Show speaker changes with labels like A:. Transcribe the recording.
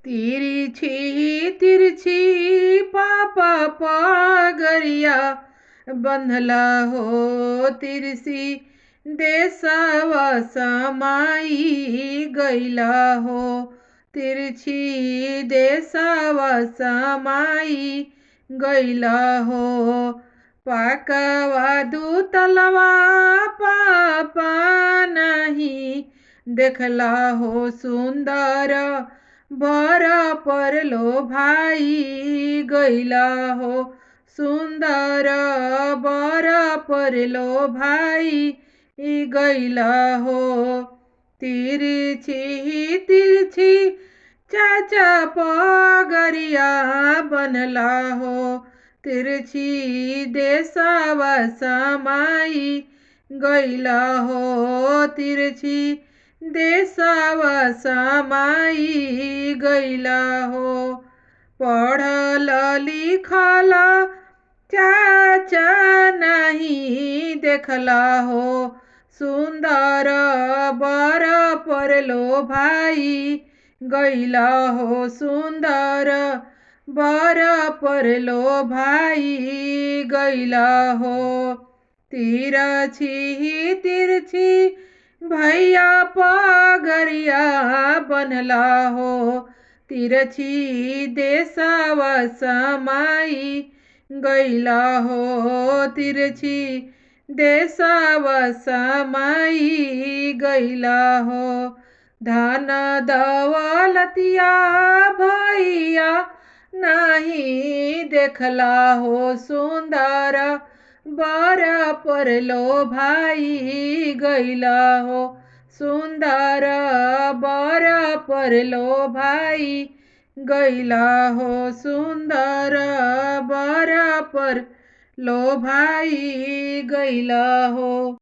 A: तिरछी तिरछी पापा पगरिया बंधला हो तिरसी देशवा समाई गैला हो तिरछी देशवा समाई गैला हो पाकवा दूतलवा पापा नहीं देखला हो सुंदर बर परलो भाई गैला हो सुंदर बर परलो भाई गैला हो तिरछी तिरछी चाचा पगरिया बनला हो तिरछी देशवा समाई गैला हो तिरछी देशवा समाई गैला हो पढ़ल लिखल चाचा नहीं देखला हो सुंदर बर परलो भाई गैला हो सुंदर बर परलो भाई गैला हो तिरछी तिरछी भैया पगरिया बनला हो तिरछी देशवा समाई गैला हो तिरछी देशवा समाई गैला हो धन दौलतिया भैया नहीं देखला हो सुंदर बर परलो भाई गैला हो सुंदर बर परलो भाई गैला हो सुंदर बर परलो भाई गैला हो।